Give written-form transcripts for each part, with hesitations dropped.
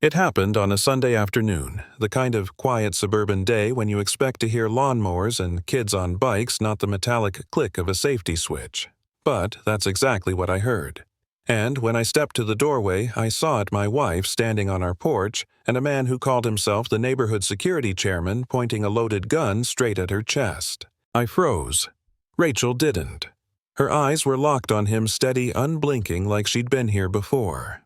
It happened on a Sunday afternoon, the kind of quiet suburban day when you expect to hear lawnmowers and kids on bikes, not the metallic click of a safety switch. But that's exactly what I heard. And when I stepped to the doorway, I saw it my wife standing on our porch and a man who called himself the neighborhood security chairman pointing a loaded gun straight at her chest. I froze. Rachel didn't. Her eyes were locked on him, steady, unblinking, like she'd been here before.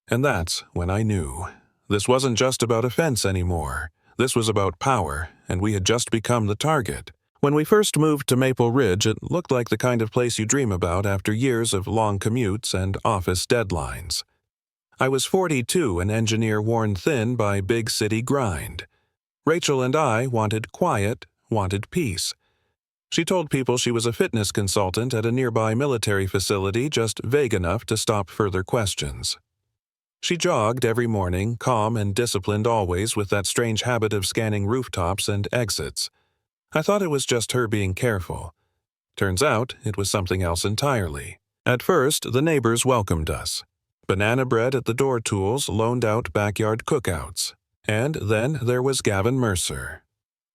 And that's when I knew. This wasn't just about offense anymore. This was about power, and we had just become the target. When we first moved to Maple Ridge, it looked like the kind of place you dream about after years of long commutes and office deadlines. I was 42, an engineer worn thin by big city grind. Rachel and I wanted quiet, wanted peace. She told people she was a fitness consultant at a nearby military facility, just vague enough to stop further questions. She jogged every morning, calm and disciplined always, with that strange habit of scanning rooftops and exits. I thought it was just her being careful. Turns out it was something else entirely. At first, the neighbors welcomed us. Banana bread at the door tools loaned out backyard cookouts. And then there was Gavin Mercer.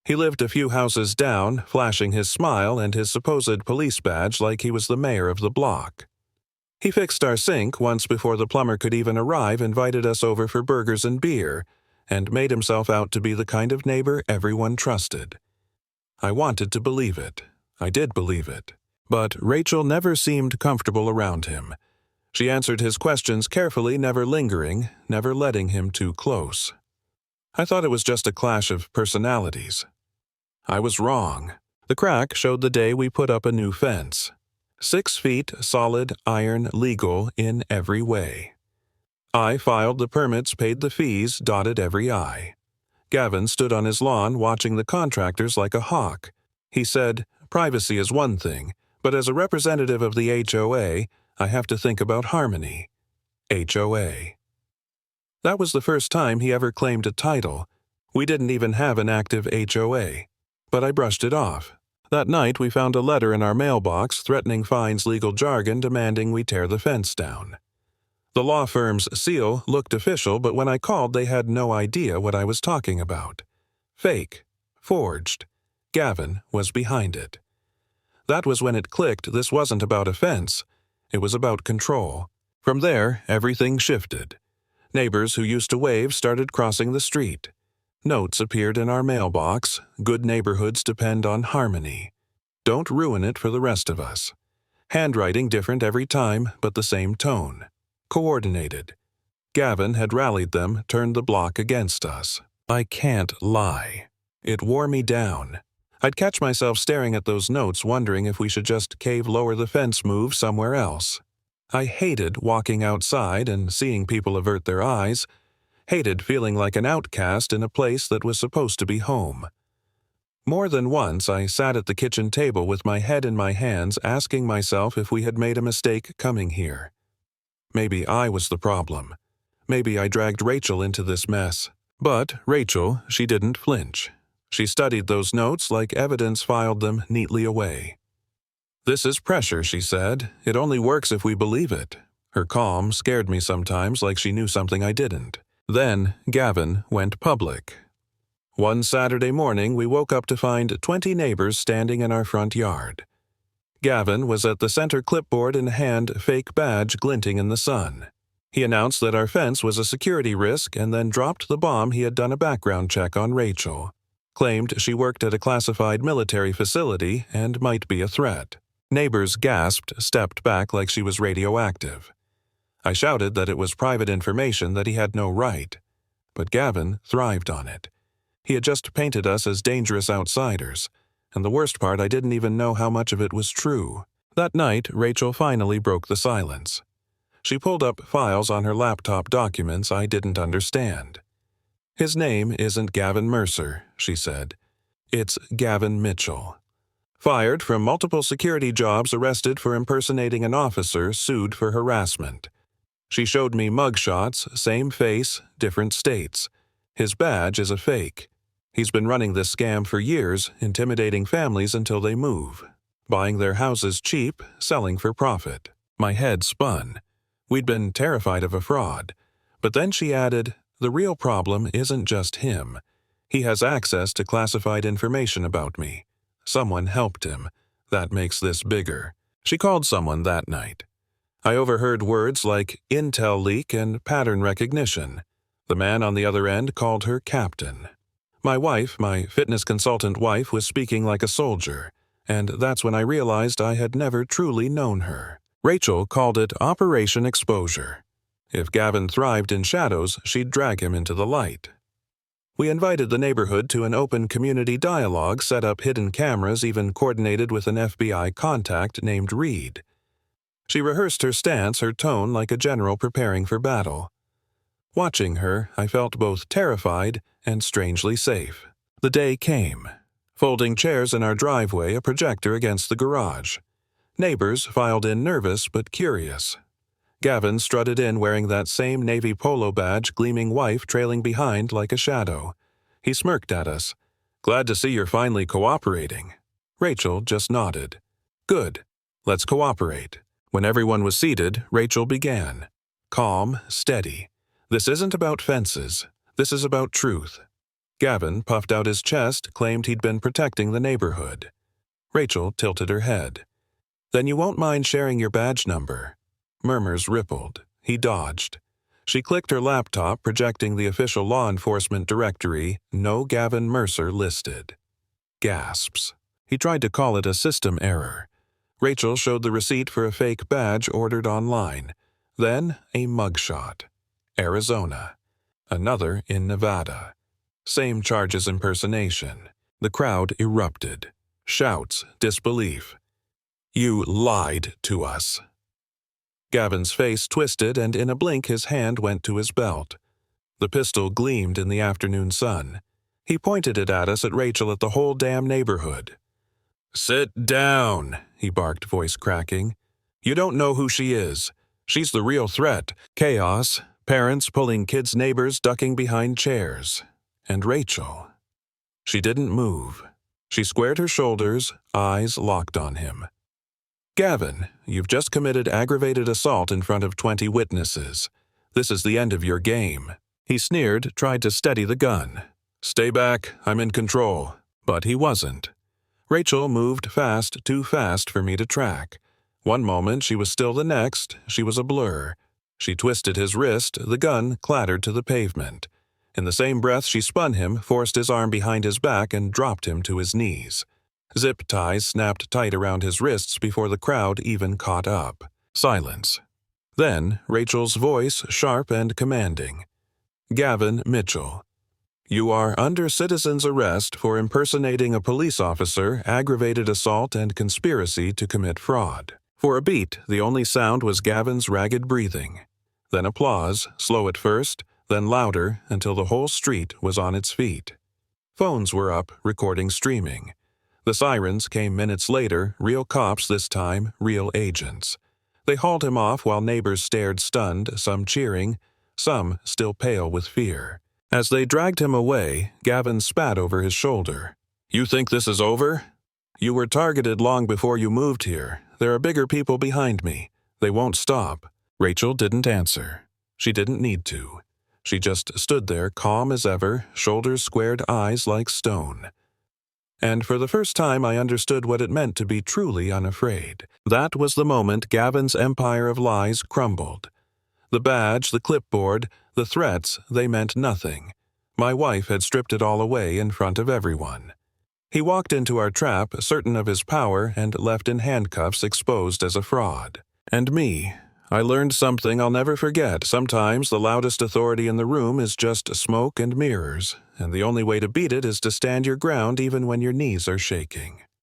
He lived a few houses down, flashing his smile and his supposed police badge like he was the mayor of the block. He fixed our sink once before the plumber could even arrive, invited us over for burgers and beer, and made himself out to be the kind of neighbor everyone trusted. I wanted to believe it. I did believe it. But Rachel never seemed comfortable around him. She answered his questions carefully, never lingering, never letting him too close. I thought it was just a clash of personalities. I was wrong. The crack showed the day we put up a new fence. 6 feet, solid, iron, legal in every way. I filed the permits, paid the fees, dotted every I. Gavin stood on his lawn watching the contractors like a hawk. He said, "Privacy is one thing, but as a representative of the HOA, I have to think about harmony." HOA. That was the first time he ever claimed a title. We didn't even have an active HOA. But I brushed it off. That night, we found a letter in our mailbox threatening fines, legal jargon demanding we tear the fence down. The law firm's seal looked official, but when I called, they had no idea what I was talking about. Fake. Forged. Gavin was behind it. That was when it clicked. This wasn't about offense. It was about control. From there, everything shifted. Neighbors who used to wave started crossing the street. Notes appeared in our mailbox. Good neighborhoods depend on harmony. Don't ruin it for the rest of us. Handwriting different every time, but the same tone. Coordinated. Gavin had rallied them, turned the block against us. I can't lie. It wore me down. I'd catch myself staring at those notes, wondering if we should just cave lower the fence, move somewhere else. I hated walking outside and seeing people avert their eyes. Hated feeling like an outcast in a place that was supposed to be home. More than once, I sat at the kitchen table with my head in my hands, asking myself if we had made a mistake coming here. Maybe I was the problem. Maybe I dragged Rachel into this mess. But Rachel, she didn't flinch. She studied those notes like evidence, filed them neatly away. "This is pressure," she said. "It only works if we believe it." Her calm scared me sometimes, like she knew something I didn't. Then Gavin went public. One Saturday morning, we woke up to find 20 neighbors standing in our front yard. Gavin was at the center, clipboard in hand, fake badge glinting in the sun. He announced that our fence was a security risk and then dropped the bomb he had done a background check on Rachel. Claimed she worked at a classified military facility and might be a threat. Neighbors gasped, stepped back like she was radioactive. I shouted that it was private information, that he had no right. But Gavin thrived on it. He had just painted us as dangerous outsiders, and the worst part, I didn't even know how much of it was true. That night, Rachel finally broke the silence. She pulled up files on her laptop, documents I didn't understand. "His name isn't Gavin Mercer," she said. "It's Gavin Mitchell. Fired from multiple security jobs, arrested for impersonating an officer, sued for harassment." She showed me mugshots, same face, different states. His badge is a fake. He's been running this scam for years, intimidating families until they move. Buying their houses cheap, selling for profit. My head spun. We'd been terrified of a fraud. But then she added, the real problem isn't just him. He has access to classified information about me. Someone helped him. That makes this bigger. She called someone that night. I overheard words like intel leak and pattern recognition. The man on the other end called her captain. My wife, my fitness consultant wife, was speaking like a soldier, and that's when I realized I had never truly known her. Rachel called it Operation Exposure. If Gavin thrived in shadows, she'd drag him into the light. We invited the neighborhood to an open community dialogue, set up hidden cameras, even coordinated with an FBI contact named Reed. She rehearsed her stance, her tone like a general preparing for battle. Watching her, I felt both terrified and strangely safe. The day came. Folding chairs in our driveway, a projector against the garage. Neighbors filed in nervous but curious. Gavin strutted in wearing that same navy polo badge, gleaming wife trailing behind like a shadow. He smirked at us. "Glad to see you're finally cooperating." Rachel just nodded. "Good. Let's cooperate." When everyone was seated, Rachel began. Calm, steady. "This isn't about fences. This is about truth." Gavin puffed out his chest, claimed he'd been protecting the neighborhood. Rachel tilted her head. "Then you won't mind sharing your badge number." Murmurs rippled. He dodged. She clicked her laptop, projecting the official law enforcement directory, no Gavin Mercer listed. Gasps. He tried to call it a system error. Rachel showed the receipt for a fake badge ordered online. Then a mugshot. Arizona. Another in Nevada. Same charge as impersonation. The crowd erupted. Shouts, disbelief. "You lied to us." Gavin's face twisted, and in a blink his hand went to his belt. The pistol gleamed in the afternoon sun. He pointed it at us, at Rachel, at the whole damn neighborhood. "Sit down," he barked, voice cracking. "You don't know who she is. She's the real threat. Chaos, parents pulling kids' neighbors, ducking behind chairs. And Rachel. She didn't move. She squared her shoulders, eyes locked on him. "Gavin, you've just committed aggravated assault in front of 20 witnesses. This is the end of your game." He sneered, tried to steady the gun. "Stay back, I'm in control." But he wasn't. Rachel moved fast, too fast for me to track. One moment she was still, the next she was a blur. She twisted his wrist, the gun clattered to the pavement. In the same breath she spun him, forced his arm behind his back, and dropped him to his knees. Zip ties snapped tight around his wrists before the crowd even caught up. Silence. Then Rachel's voice, sharp and commanding. "Gavin Mitchell, you are under citizen's arrest for impersonating a police officer, aggravated assault, and conspiracy to commit fraud." For a beat, the only sound was Gavin's ragged breathing. Then applause, slow at first, then louder until the whole street was on its feet. Phones were up, recording streaming. The sirens came minutes later, real cops this time, real agents. They hauled him off while neighbors stared stunned, some cheering, some still pale with fear. As they dragged him away, Gavin spat over his shoulder. "You think this is over? You were targeted long before you moved here. There are bigger people behind me. They won't stop." Rachel didn't answer. She didn't need to. She just stood there, calm as ever, shoulders squared, eyes like stone. And for the first time I understood what it meant to be truly unafraid. That was the moment Gavin's empire of lies crumbled. The badge, the clipboard, the threats, they meant nothing. My wife had stripped it all away in front of everyone. He walked into our trap, certain of his power, and left in handcuffs, exposed as a fraud. And me, I learned something I'll never forget. Sometimes the loudest authority in the room is just smoke and mirrors, and the only way to beat it is to stand your ground even when your knees are shaking.